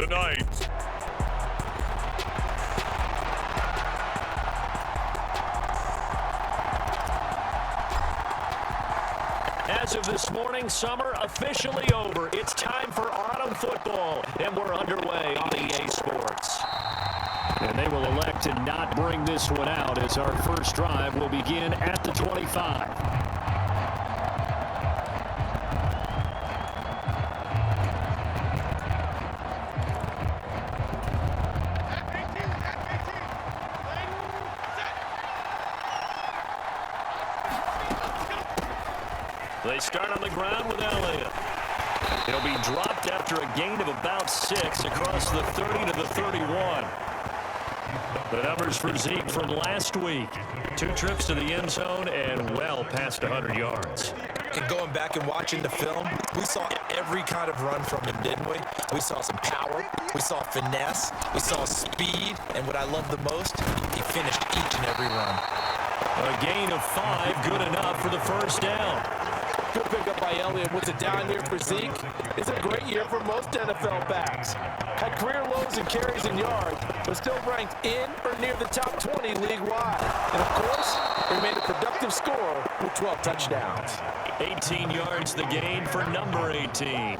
tonight. As of this morning, summer officially over. It's time for autumn football, and we're underway on EA Sports. And they will elect to not bring this one out as our first drive will begin at the 25. They start on the ground with Elliott. It'll be dropped after a gain of about 6 across the 30 to the 31. The numbers for Zeke from last week. 2 trips to the end zone and well past 100 yards. And going back and watching the film, we saw every kind of run from him, didn't we? We saw some power, we saw finesse, we saw speed, and what I love the most, he finished each and every run. A gain of 5, good enough for the first down. Good pickup by Elliott. Was a down year for Zeke? It's a great year for most NFL backs. Had career lows in carries and yards, but still ranked in or near the top 20 league-wide. And, of course, he made a productive score with 12 touchdowns. 18 yards the gain for number 18.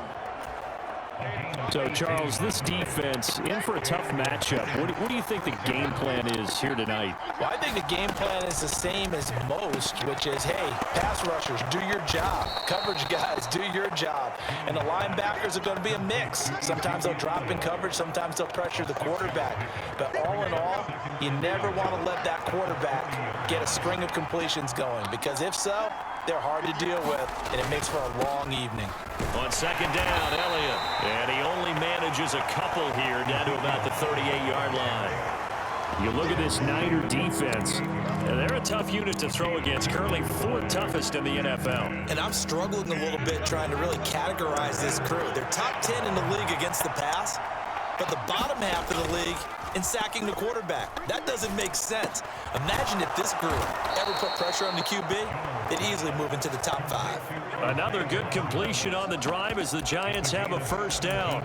So, Charles, this defense in for a tough matchup. What do you think the game plan is here tonight? Well, I think the game plan is the same as most, which is, hey, pass rushers, do your job. Coverage guys, do your job. And the linebackers are going to be a mix. Sometimes they'll drop in coverage. Sometimes they'll pressure the quarterback. But all in all, you never want to let that quarterback get a string of completions going, because if so, they're hard to deal with, and it makes for a long evening. On second down, Elliott. And he only manages a couple here down to about the 38-yard line. You look at this Niner defense, and they're a tough unit to throw against, currently 4th toughest in the NFL. And I'm struggling a little bit trying to really categorize this crew. They're top 10 in the league against the pass, but the bottom half of the league in sacking the quarterback. That doesn't make sense. Imagine if this group ever put pressure on the QB, they'd easily move into the top 5. Another good completion on the drive as the Giants have a first down.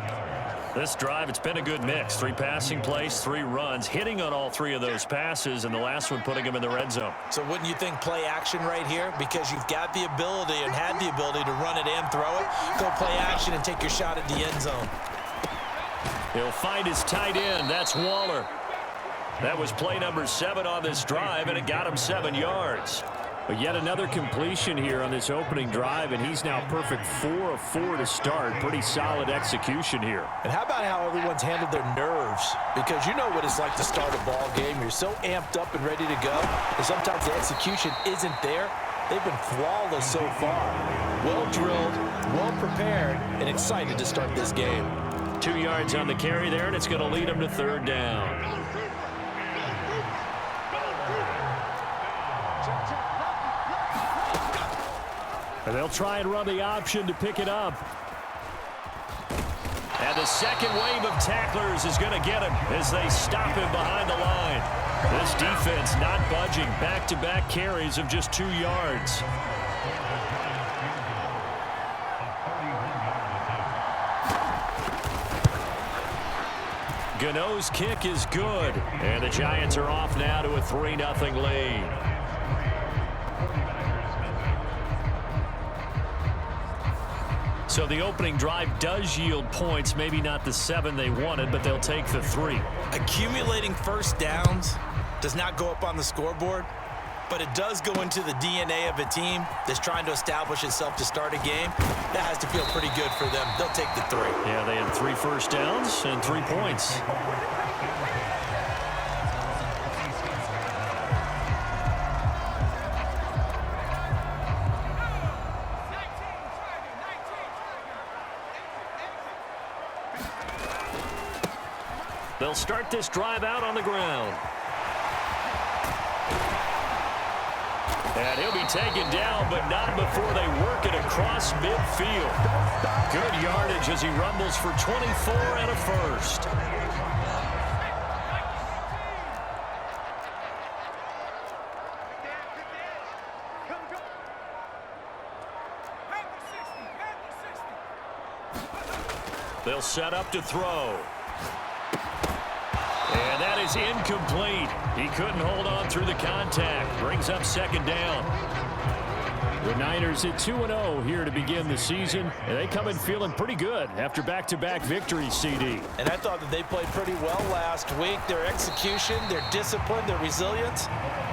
This drive, it's been a good mix. 3 passing plays, 3 runs, hitting on all 3 of those passes, and the last one putting them in the red zone. So wouldn't you think play action right here? Because you've got the ability and had the ability to run it and throw it. Go play action and take your shot at the end zone. He'll find his tight end. That's Waller. That was play number 7 on this drive, and it got him 7 yards. But yet another completion here on this opening drive, and he's now perfect 4 of 4 to start. Pretty solid execution here. And how about how everyone's handled their nerves? Because you know what it's like to start a ball game. You're so amped up and ready to go, and sometimes the execution isn't there. They've been flawless so far. Well drilled, well prepared, and excited to start this game. 2 yards on the carry there, and it's going to lead him to 3rd down. And they'll try and run the option to pick it up. And the second wave of tacklers is going to get him as they stop him behind the line. This defense not budging. Back-to-back carries of just 2 yards. Gano's kick is good. And the Giants are off now to a 3-0 lead. So the opening drive does yield points, maybe not the 7 they wanted, but they'll take the 3. Accumulating first downs does not go up on the scoreboard, but it does go into the DNA of a team that's trying to establish itself to start a game. That has to feel pretty good for them. They'll take the 3. Yeah, they had 3 first downs and 3 points. They'll start this drive out on the ground. And he'll be taken down, but not before they work it across midfield. Good yardage as he rumbles for 24 and a first. They'll set up to throw. And that is incomplete. He couldn't hold on through the contact. Brings up second down. The Niners at 2-0 here to begin the season, and they come in feeling pretty good after back-to-back victories, CD. And I thought that they played pretty well last week. Their execution, their discipline, their resilience,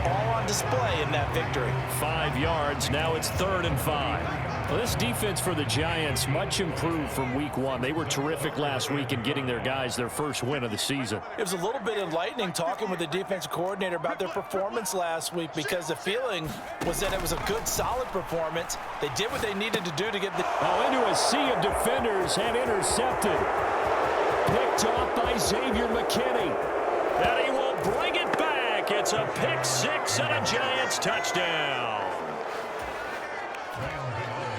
all on display in that victory. 5 yards. Now it's 3rd and 5. Well, this defense for the Giants much improved from week 1. They were terrific last week in getting their guys their first win of the season. It was a little bit enlightening talking with the defensive coordinator about their performance last week because the feeling was that it was a good, solid performance. They did what they needed to do to get the... into a sea of defenders and intercepted. Picked off by Xavier McKinney. And he will bring it back. It's a pick 6 and a Giants touchdown.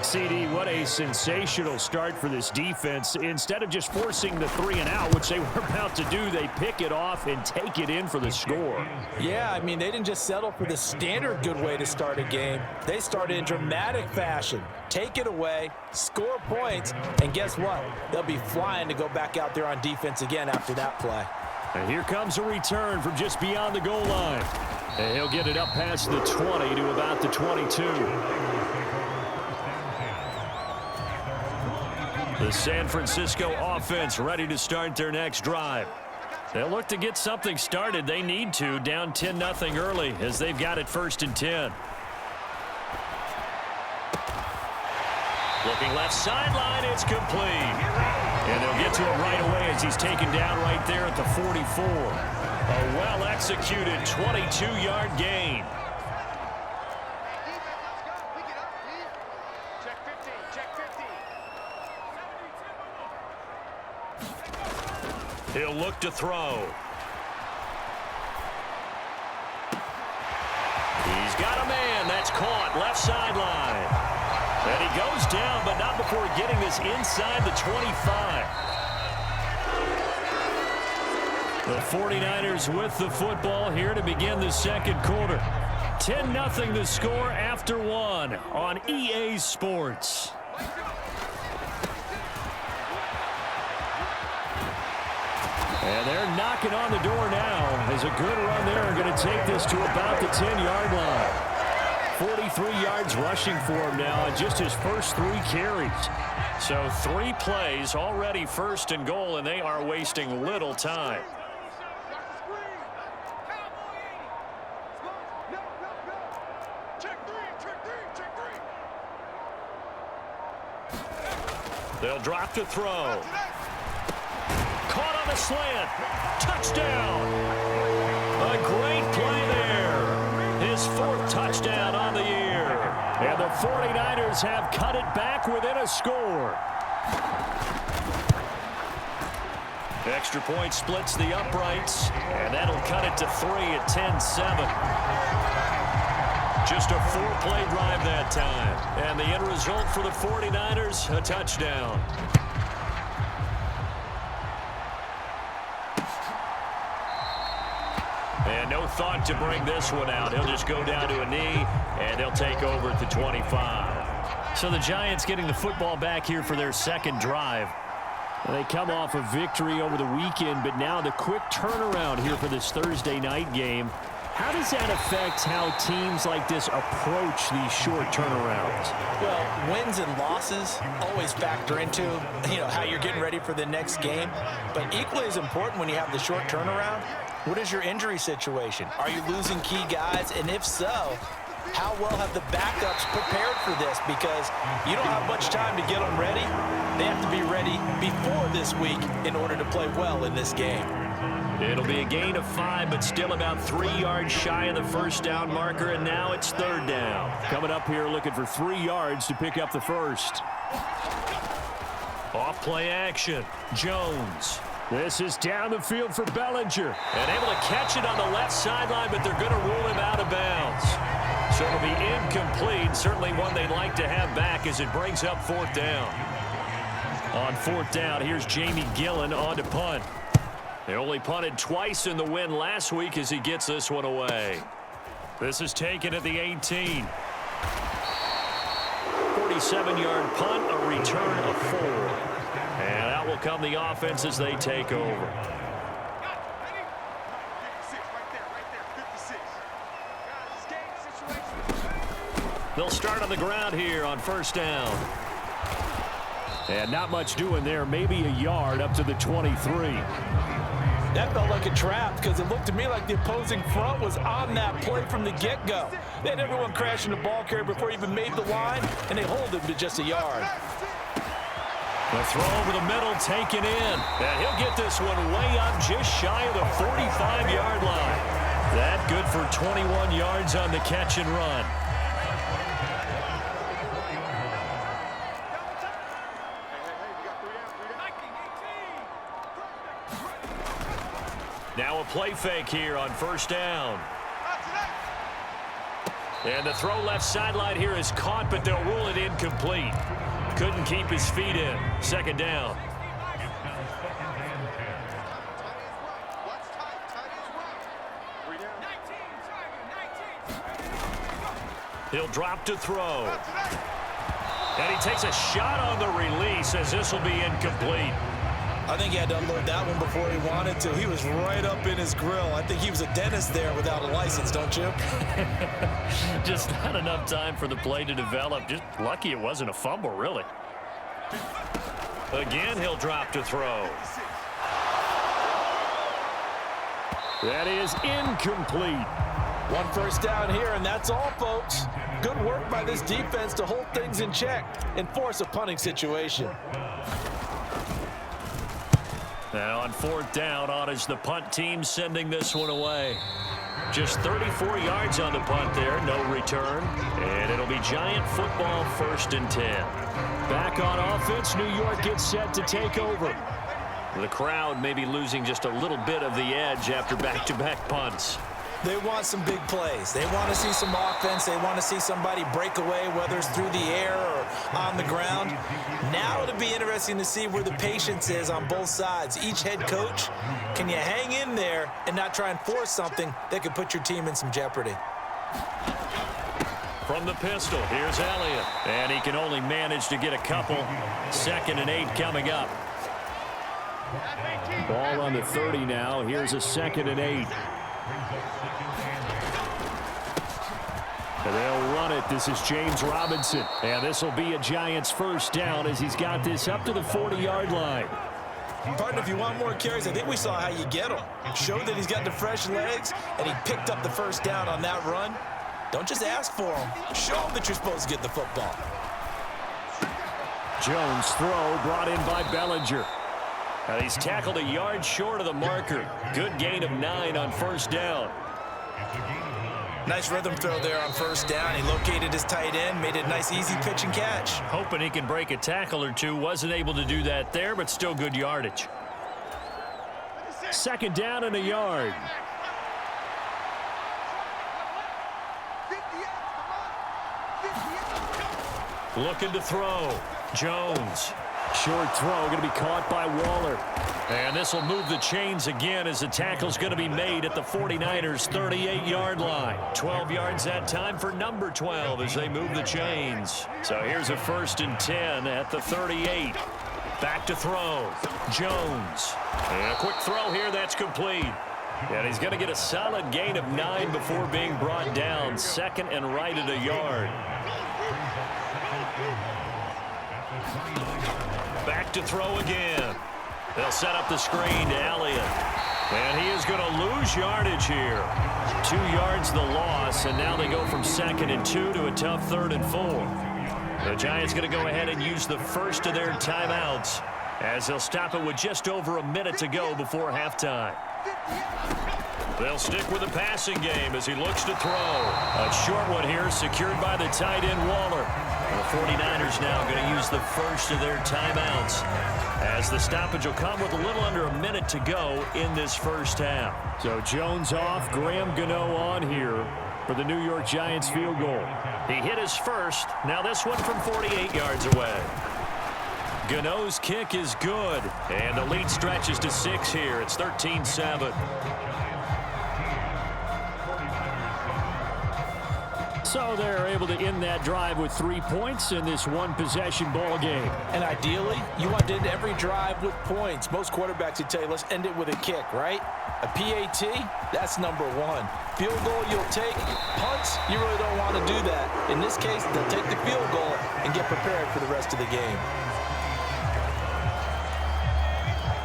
CD, what a sensational start for this defense. Instead of just forcing the 3 and out, which they were about to do, they pick it off and take it in for the score. Yeah, I mean, they didn't just settle for the standard good way to start a game. They started in dramatic fashion. Take it away, score points, and guess what? They'll be flying to go back out there on defense again after that play. And here comes a return from just beyond the goal line. And he'll get it up past the 20 to about the 22. The San Francisco offense ready to start their next drive. They'll look to get something started. They need to, down 10-0 early as they've got it 1st and 10. Looking left sideline, it's complete. And they'll get to it right away as he's taken down right there at the 44. A well-executed 22-yard gain. He'll look to throw. He's got a man. That's caught. Left sideline. And he goes down, but not before getting this inside the 25. The 49ers with the football here to begin the second quarter. 10-0 the score after 1 on EA Sports. And they're knocking on the door now as a good run there are going to take this to about the 10-yard line. 43 yards rushing for him now on just his first 3 carries. So 3 plays already 1st and goal, and they are wasting little time. They'll drop to throw. Caught on the slant. Touchdown. A great play there. His 4th touchdown on the year. And the 49ers have cut it back within a score. Extra point splits the uprights, and that'll cut it to 3 at 10-7. Just a 4-play drive that time. And the end result for the 49ers, a touchdown. And no thought to bring this one out. He'll just go down to a knee, and they'll take over at the 25. So the Giants getting the football back here for their second drive. They come off a victory over the weekend, but now the quick turnaround here for this Thursday night game. How does that affect how teams like this approach these short turnarounds? Well, wins and losses always factor into, how you're getting ready for the next game. But equally as important when you have the short turnaround, what is your injury situation? Are you losing key guys? And if so, how well have the backups prepared for this? Because you don't have much time to get them ready. They have to be ready before this week in order to play well in this game. It'll be a gain of 5, but still about 3 yards shy of the first down marker, and now it's 3rd down. Coming up here looking for 3 yards to pick up the first. Off play action. Jones. This is down the field for Bellinger. And able to catch it on the left sideline, but they're going to rule him out of bounds. So it'll be incomplete. Certainly one they'd like to have back as it brings up 4th down. On 4th down, here's Jamie Gillen on to punt. They only punted twice in the win last week as he gets this one away. This is taken at the 18. 7-yard punt, a return of 4. And out will come the offense as they take over. They'll start on the ground here on first down. And not much doing there, maybe a yard up to the 23. That felt like a trap because it looked to me like the opposing front was on that play from the get-go. They had everyone crashing the ball carrier before he even made the line, and they hold him to just a yard. The throw over the middle taken in. And he'll get this one way up just shy of the 45-yard line. That good for 21 yards on the catch and run. Now a play fake here on first down. And the throw left sideline here is caught, but they'll rule it incomplete. Couldn't keep his feet in. Second down. He'll drop to throw. And he takes a shot on the release as this will be incomplete. I think he had to unload that one before he wanted to. He was right up in his grill. I think he was a dentist there without a license, don't you? Just not enough time for the play to develop. Just lucky it wasn't a fumble, really. Again, he'll drop to throw. That is incomplete. One first down here, and that's all, folks. Good work by this defense to hold things in check and force a punting situation. Now on fourth down, on is the punt team sending this one away. Just 34 yards on the punt there, no return. And it'll be Giant football, 1st and 10. Back on offense, New York gets set to take over. The crowd may be losing just a little bit of the edge after back-to-back punts. They want some big plays. They want to see some offense. They want to see somebody break away, whether it's through the air or on the ground. Now it'll be interesting to see where the patience is on both sides. Each head coach, can you hang in there and not try and force something that could put your team in some jeopardy? From the pistol, here's Elliott. And he can only manage to get a couple. 2nd and 8 coming up. Ball on the 30 now. Here's a 2nd and 8. And they'll run it. This is James Robinson. And this will be a Giants first down as he's got this up to the 40-yard line. Partner, if you want more carries, I think we saw how you get them. Showed that he's got the fresh legs, and he picked up the first down on that run. Don't just ask for him. Show him that you're supposed to get the football. Jones' throw brought in by Bellinger. And he's tackled a yard short of the marker. Good gain of 9 on first down. Nice rhythm throw there on first down. He located his tight end, made it a nice, easy pitch and catch. Hoping he can break a tackle or two. Wasn't able to do that there, but still good yardage. 2nd down and a yard. Looking to throw. Jones. Short throw going to be caught by Waller. And this will move the chains again as the tackle's going to be made at the 49ers' 38-yard line. 12 yards that time for number 12 as they move the chains. So here's a 1st and 10 at the 38. Back to throw. Jones. And a quick throw here that's complete. And he's going to get a solid gain of 9 before being brought down. 2nd and right at a yard. Back to throw again. They'll set up the screen to Elliott. And he is going to lose yardage here. 2 yards the loss, and now they go from 2nd and 2 to a tough 3rd and 4. The Giants going to go ahead and use the first of their timeouts as they'll stop it with just over a minute to go before halftime. They'll stick with the passing game as he looks to throw. A short one here secured by the tight end Waller. The 49ers now going to use the first of their timeouts as the stoppage will come with a little under a minute to go in this first half. So Jones off, Graham Gano on here for the New York Giants field goal. He hit his first. Now this one from 48 yards away. Gano's kick is good, and the lead stretches to 6 here. It's 13-7. So they're able to end that drive with 3 points in this one-possession ball game. And ideally, you want to end every drive with points. Most quarterbacks would tell you, let's end it with a kick, right? A PAT, that's number one. Field goal you'll take. Punts, you really don't want to do that. In this case, they'll take the field goal and get prepared for the rest of the game.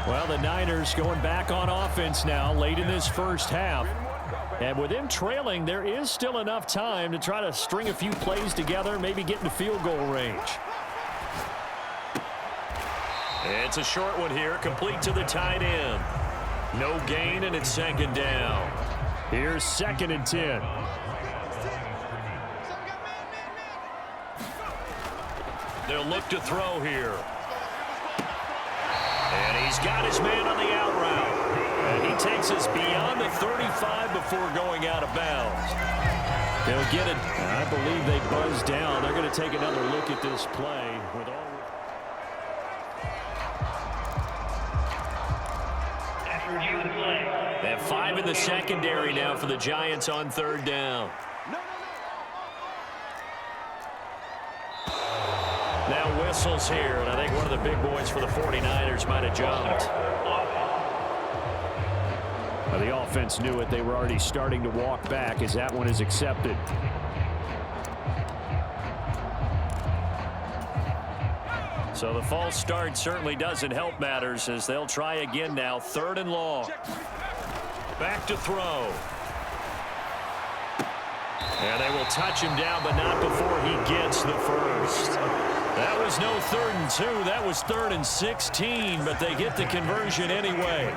Well, the Niners going back on offense now late in this first half. And with them trailing, there is still enough time to try to string a few plays together, maybe get into field goal range. It's a short one here, complete to the tight end. No gain, and it's second down. Here's 2nd and 10. They'll look to throw here. And he's got his man on the out route. And he takes us beyond the 35 before going out of bounds. They'll get it. I believe they buzz down. They're going to take another look at this play. With all... They have 5 in the secondary now for the Giants on 3rd down. Now whistles here, and I think one of the big boys for the 49ers might have jumped. The offense knew it. They were already starting to walk back as that one is accepted. So the false start certainly doesn't help matters as they'll try again now. 3rd and long. Back to throw. And they will touch him down, but not before he gets the first. That was no 3rd and 2. That was 3rd and 16, but they get the conversion anyway.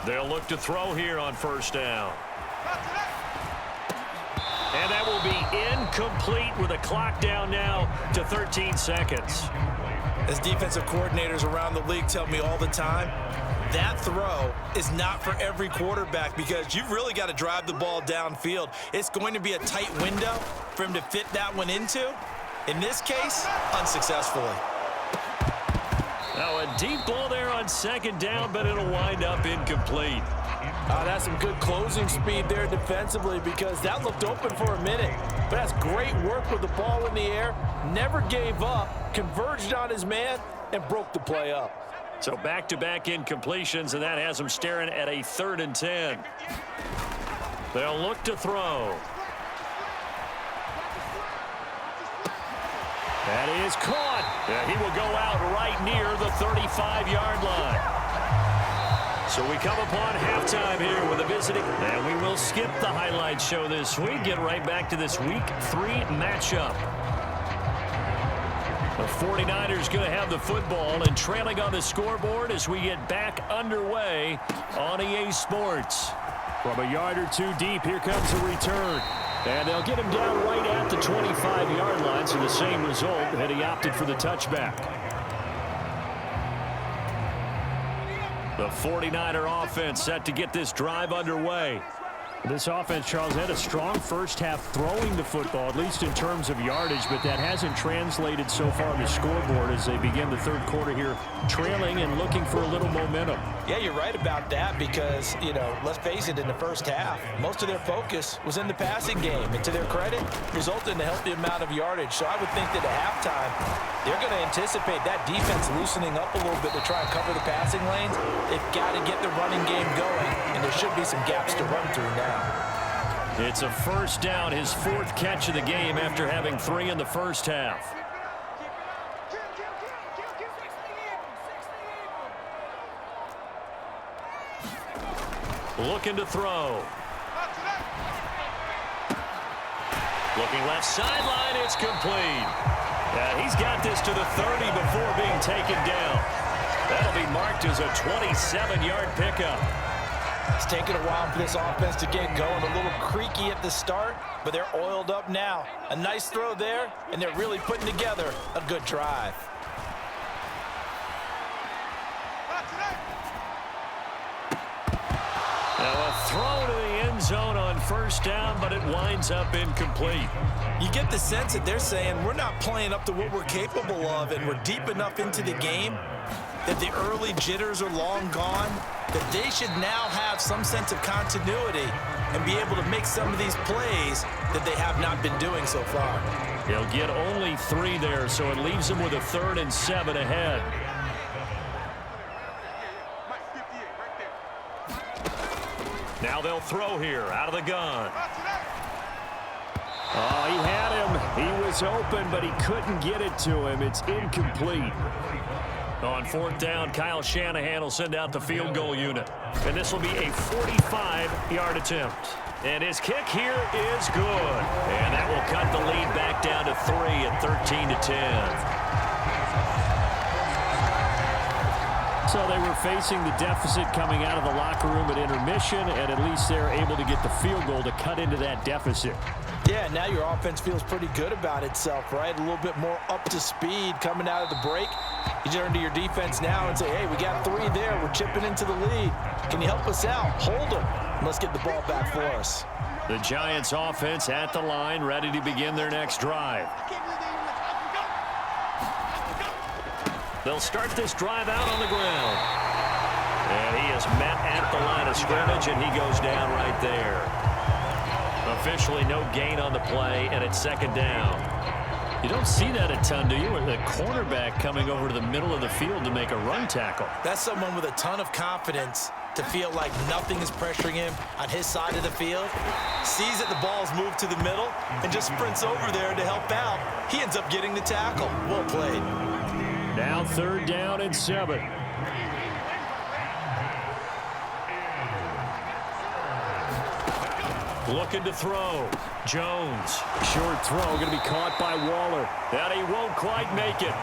They'll look to throw here on 1st down. And that will be incomplete with a clock down now to 13 seconds. As defensive coordinators around the league tell me all the time, that throw is not for every quarterback because you've really got to drive the ball downfield. It's going to be a tight window for him to fit that one into. In this case, unsuccessfully. Now a deep ball there on 2nd down, but it'll wind up incomplete. That's some good closing speed there defensively because that looked open for a minute. But that's great work with the ball in the air. Never gave up, converged on his man, and broke the play up. So back-to-back incompletions, and that has him staring at a 3rd and 10. They'll look to throw. That is caught. He will go out right near the 35-yard line. So we come upon halftime here with a visiting. And we will skip the highlight show this week. Get right back to this Week 3 matchup. The 49ers going to have the football and trailing on the scoreboard as we get back underway on EA Sports. From a yard or two deep, here comes a return. And they'll get him down right at the 25-yard line, so the same result, and he opted for the touchback. The 49er offense set to get this drive underway. This offense, Charles, had a strong first half throwing the football, at least in terms of yardage, but that hasn't translated so far on the scoreboard as they begin the 3rd quarter here, trailing and looking for a little momentum. Yeah, you're right about that because, let's face it, in the first half, most of their focus was in the passing game. And to their credit, resulted in a healthy amount of yardage. So I would think that at halftime, they're going to anticipate that defense loosening up a little bit to try and cover the passing lanes. They've got to get the running game going, and there should be some gaps to run through now. It's a 1st down, his 4th catch of the game after having 3 in the first half. Looking to throw. Looking left sideline, it's complete. Yeah, he's got this to the 30 before being taken down. That'll be marked as a 27-yard pickup. It's taken a while for this offense to get going. A little creaky at the start, but they're oiled up now. A nice throw there, and they're really putting together a good drive. Now a throw to the end zone on 1st down, but it winds up incomplete. You get the sense that they're saying we're not playing up to what we're capable of, and we're deep enough into the game that the early jitters are long gone, that they should now have some sense of continuity and be able to make some of these plays that they have not been doing so far. He'll get only 3 there, so it leaves him with a 3rd and 7 ahead. Now they'll throw here out of the gun. Oh, he had him. He was open, but he couldn't get it to him. It's incomplete. On 4th down, Kyle Shanahan will send out the field goal unit. And this will be a 45-yard attempt. And his kick here is good. And that will cut the lead back down to 3 at 13-10. So they were facing the deficit coming out of the locker room at intermission, and at least they're able to get the field goal to cut into that deficit. Yeah, now your offense feels pretty good about itself, right? A little bit more up to speed coming out of the break. You turn to your defense now and say, hey, we got 3 there. We're chipping into the lead. Can you help us out? Hold them. Let's get the ball back for us. The Giants offense at the line, ready to begin their next drive. They'll start this drive out on the ground. And he is met at the line of scrimmage, and he goes down right there. Officially no gain on the play, and it's 2nd down. You don't see that a ton, do you? The cornerback coming over to the middle of the field to make a run tackle. That's someone with a ton of confidence to feel like nothing is pressuring him on his side of the field. Sees that the ball's moved to the middle and just sprints over there to help out. He ends up getting the tackle. Well played. Now 3rd down and 7. Looking to throw. Jones. Short throw going to be caught by Waller. And he won't quite make it.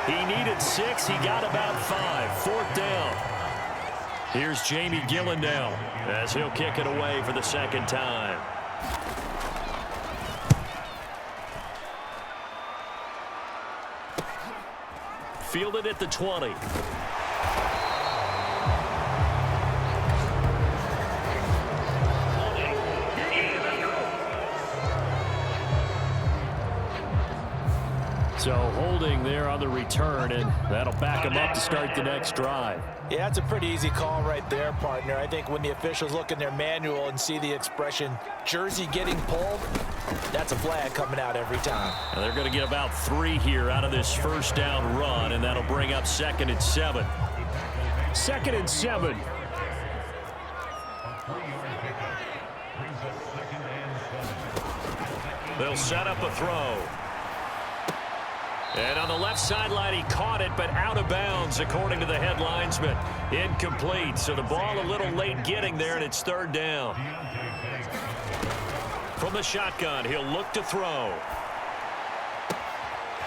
He needed 6. He got about 5. 4th down. Here's Jamie Gillen now as he'll kick it away for the 2nd time. Fielded at the 20. So holding there on the return, and that'll back him up to start the next drive. Yeah, that's a pretty easy call right there, partner. I think when the officials look in their manual and see the expression jersey getting pulled, that's a flag coming out every time. And they're going to get about 3 here out of this 1st down run, and that'll bring up 2nd and 7. 2nd and 7. They'll set up a throw. And on the left sideline, he caught it, but out of bounds, according to the head linesman. Incomplete, so the ball a little late getting there, and it's 3rd down. From the shotgun, he'll look to throw.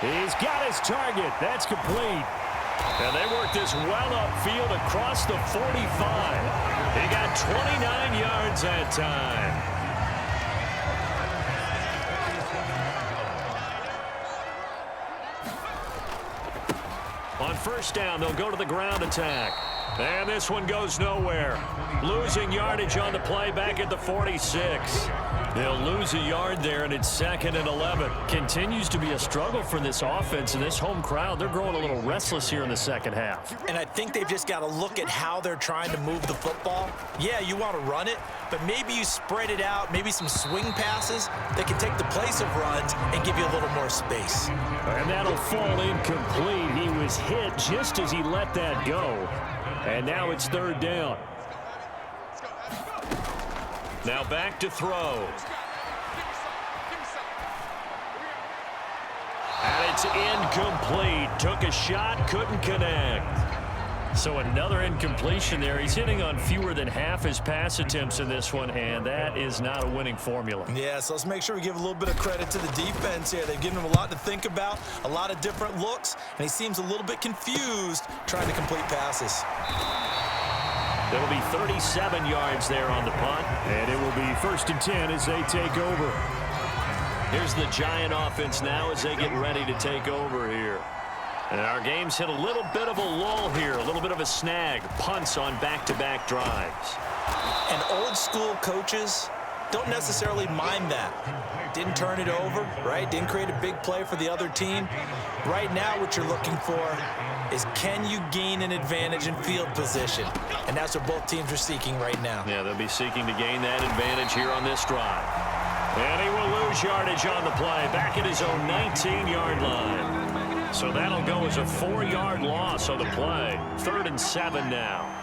He's got his target. That's complete. And they worked this well upfield across the 45. He got 29 yards that time. On 1st down, they'll go to the ground attack. And this one goes nowhere. Losing yardage on the play back at the 46. They'll lose a yard there, and it's 2nd and 11. Continues to be a struggle for this offense, and this home crowd, they're growing a little restless here in the 2nd half. And I think they've just got to look at how they're trying to move the football. Yeah, you want to run it, but maybe you spread it out, maybe some swing passes that can take the place of runs and give you a little more space. And that'll fall incomplete. He was hit just as he let that go. And now it's 3rd down. Now back to throw. And it's incomplete. Took a shot, couldn't connect. So another incompletion there. He's hitting on fewer than half his pass attempts in this one, and that is not a winning formula. Yeah, so let's make sure we give a little bit of credit to the defense here. They've given him a lot to think about, a lot of different looks, and he seems a little bit confused trying to complete passes. There will be 37 yards there on the punt, and it will be 1st and 10 as they take over. Here's the Giant offense now as they get ready to take over here. And our game's hit a little bit of a lull here, a little bit of a snag. Punts on back-to-back drives. And old school coaches, don't necessarily mind that. Didn't turn it over, right? Didn't create a big play for the other team. Right now what you're looking for is, can you gain an advantage in field position? And that's what both teams are seeking right now. Yeah, they'll be seeking to gain that advantage here on this drive. And he will lose yardage on the play, back at his own 19-yard line. So that'll go as a 4-yard loss on the play. 3rd and 7 now.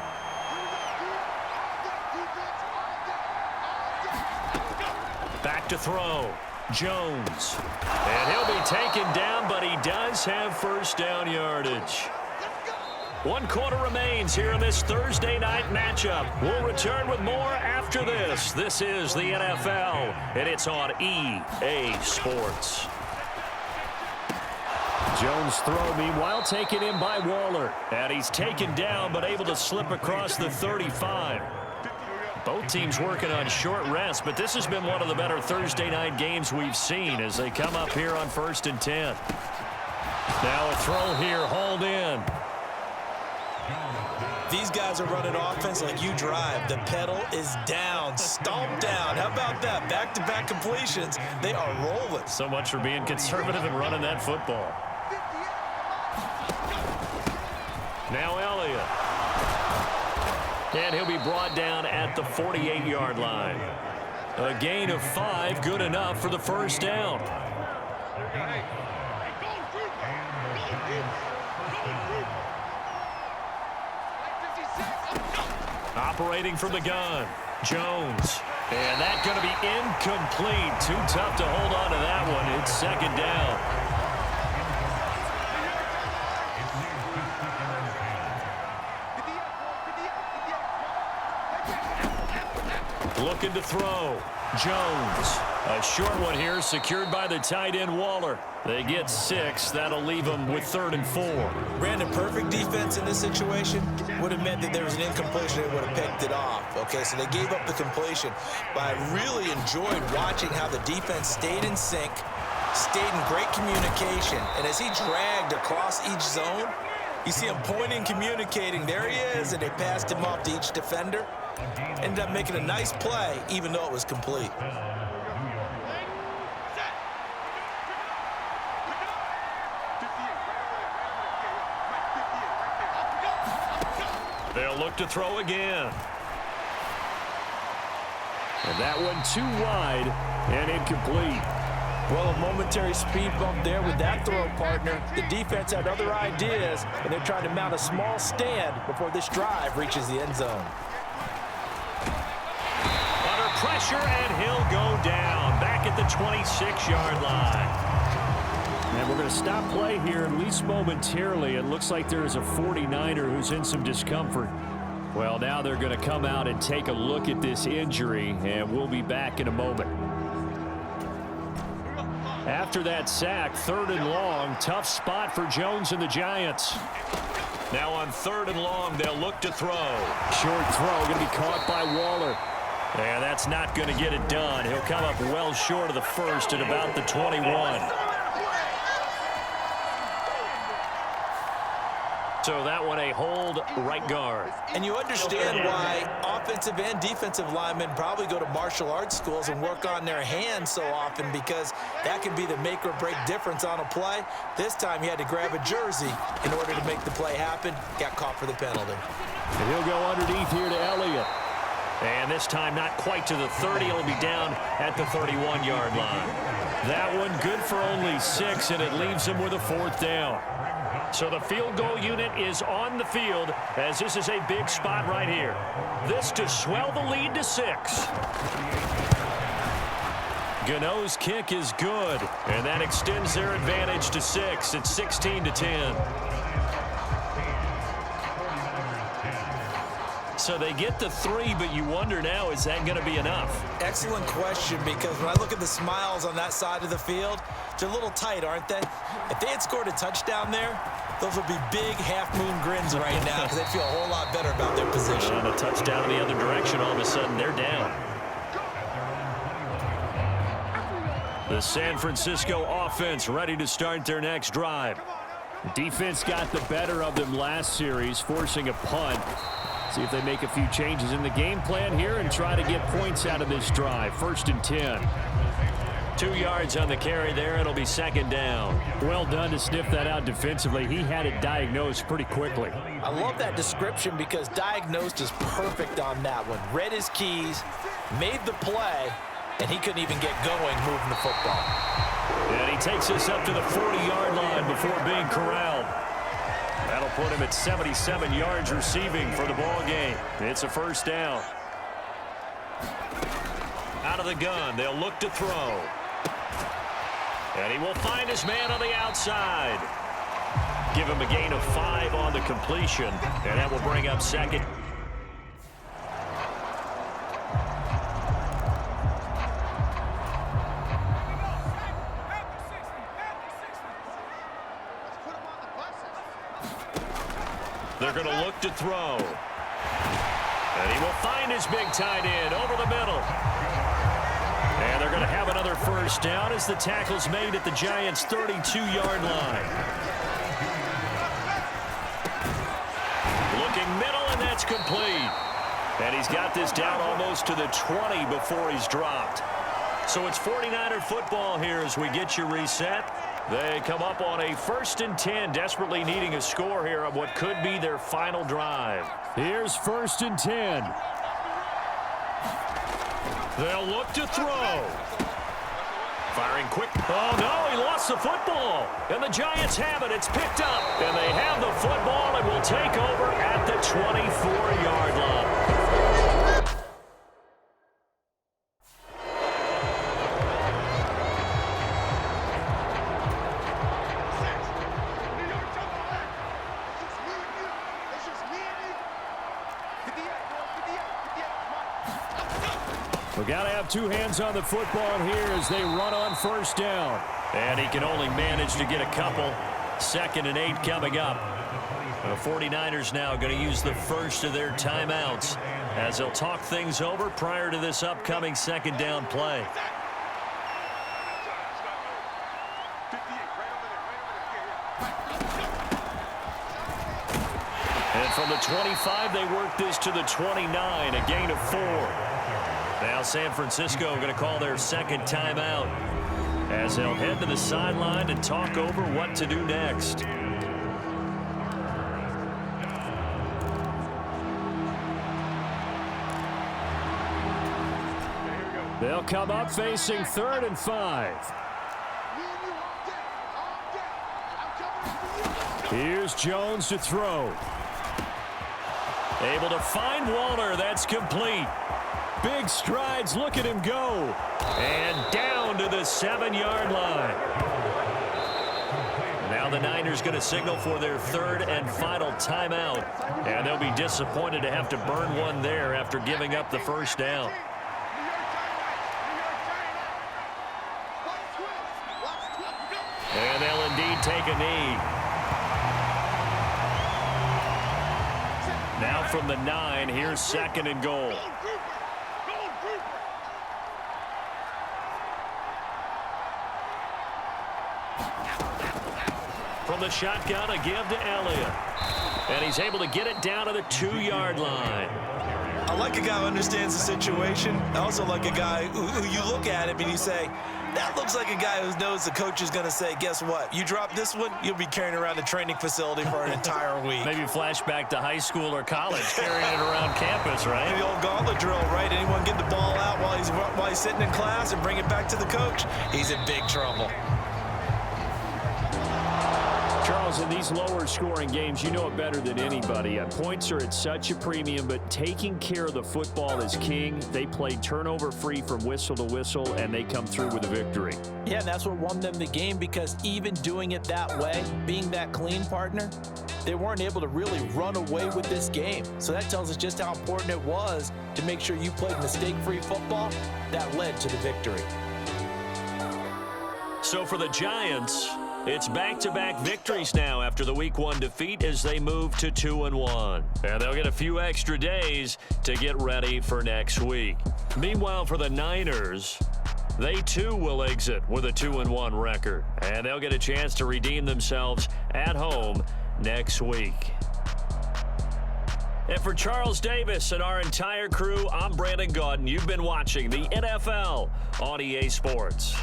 Back to throw. Jones. And he'll be taken down, but he does have first down yardage. 1 quarter remains here in this Thursday night matchup. We'll return with more after this. This is the NFL, and it's on EA Sports. Jones' throw, meanwhile, taken in by Waller. And he's taken down, but able to slip across the 35. Both teams working on short rest, but this has been one of the better Thursday night games we've seen as they come up here on 1st and 10. Now a throw here, hauled in. These guys are running offense like you drive. The pedal is down, stomped down. How about that? Back-to-back completions. They are rolling. So much for being conservative and running that football. Now Elliott. And he'll be brought down at the 48-yard line. A gain of 5, good enough for the first down. Operating from the gun, Jones. And that's going to be incomplete. Too tough to hold on to that one. It's 2nd down. Looking to throw. Jones. A short one here, secured by the tight end Waller. They get 6. That'll leave them with 3rd and 4. Brandon, perfect defense in this situation would have meant that there was an incompletion. They would have picked it off. Okay, so they gave up the completion. But I really enjoyed watching how the defense stayed in sync, stayed in great communication. And as he dragged across each zone, you see him pointing, communicating. There he is, and they passed him off to each defender. Ended up making a nice play, even though it was complete. They'll look to throw again. And that one too wide and incomplete. Well, a momentary speed bump there with that throw, partner. The defense had other ideas, and they're trying to mount a small stand before this drive reaches the end zone. Under pressure, and he'll go down. Back at the 26-yard line. And we're going to stop play here, at least momentarily. It looks like there's a 49er who's in some discomfort. Well, now they're going to come out and take a look at this injury, and we'll be back in a moment. After that sack, 3rd and long, tough spot for Jones and the Giants. Now on 3rd and long, they'll look to throw. Short throw, going to be caught by Waller. And that's not going to get it done. He'll come up well short of the first at about the 21. So that one a hold, right guard. And you understand why offensive and defensive linemen probably go to martial arts schools and work on their hands so often, because that can be the make or break difference on a play. This time he had to grab a jersey in order to make the play happen. Got caught for the penalty. And he'll go underneath here to Elliott. And this time not quite to the 30. He'll be down at the 31-yard line. That one good for only 6, and it leaves him with a 4th down. So the field goal unit is on the field, as this is a big spot right here. This to swell the lead to 6. Gano's kick is good, and that extends their advantage to 6. It's 16-10. So they get the 3, but you wonder now, is that going to be enough? Excellent question, because when I look at the smiles on that side of the field, they're a little tight, aren't they? If they had scored a touchdown there, those would be big half-moon grins right now, because they'd feel a whole lot better about their position. And a touchdown in the other direction, all of a sudden they're down. The San Francisco offense ready to start their next drive. Defense got the better of them last series, forcing a punt. See if they make a few changes in the game plan here and try to get points out of this drive. 1st and 10. 2 yards on the carry there. It'll be 2nd down. Well done to sniff that out defensively. He had it diagnosed pretty quickly. I love that description because diagnosed is perfect on that one. Read his keys, made the play, and he couldn't even get going moving the football. And he takes us up to the 40-yard line before being corralled. That'll put him at 77 yards receiving for the ball game. It's a 1st down. Out of the gun, they'll look to throw. And he will find his man on the outside. Give him a gain of 5 on the completion, and that will bring up 2nd. They're going to look to throw. And he will find his big tight end over the middle. And they're going to have another 1st down as the tackle's made at the Giants' 32-yard line. Looking middle, and that's complete. And he's got this down almost to the 20 before he's dropped. So it's 49er football here as we get you reset. They come up on a 1st and 10, desperately needing a score here on what could be their final drive. Here's 1st and 10. They'll look to throw. Firing quick. Oh, no, he lost the football. And the Giants have it. It's picked up. And they have the football and will take over at the 24-yard line. We've got to have 2 hands on the football here as they run on 1st down. And he can only manage to get a couple. 2nd and 8 coming up. The 49ers now going to use the first of their timeouts as they'll talk things over prior to this upcoming 2nd down play. And from the 25, they work this to the 29, a gain of 4. Now San Francisco going to call their 2nd timeout as they'll head to the sideline to talk over what to do next. They'll come up facing 3rd and 5. Here's Jones to throw. Able to find Waller. That's complete. Big strides. Look at him go. And down to the 7-yard line. Now the Niners going to signal for their 3rd and final timeout. And they'll be disappointed to have to burn one there after giving up the 1st down. And they'll indeed take a knee. Now from the 9, here's 2nd and goal. From the shotgun, a give to Elliott. And he's able to get it down to the 2-yard line. I like a guy who understands the situation. I also like a guy who you look at him and you say, that looks like a guy who knows the coach is going to say, guess what? You drop this one, you'll be carrying around the training facility for an entire week. Maybe flashback to high school or college, carrying it around campus, right? The old gauntlet drill, right? Anyone get the ball out while he's sitting in class and bring it back to the coach? He's in big trouble. Charles, in these lower scoring games, you know it better than anybody. Points are at such a premium, but taking care of the football is king. They played turnover free from whistle to whistle, and they come through with a victory. Yeah, and that's what won them the game, because even doing it that way, being that clean partner, they weren't able to really run away with this game. So that tells us just how important it was to make sure you played mistake-free football. That led to the victory. So for the Giants, it's back-to-back victories now after the Week 1 defeat as they move to 2-1. And they'll get a few extra days to get ready for next week. Meanwhile, for the Niners, they too will exit with a 2-1 record. And they'll get a chance to redeem themselves at home next week. And for Charles Davis and our entire crew, I'm Brandon Gaudin. You've been watching the NFL on EA Sports.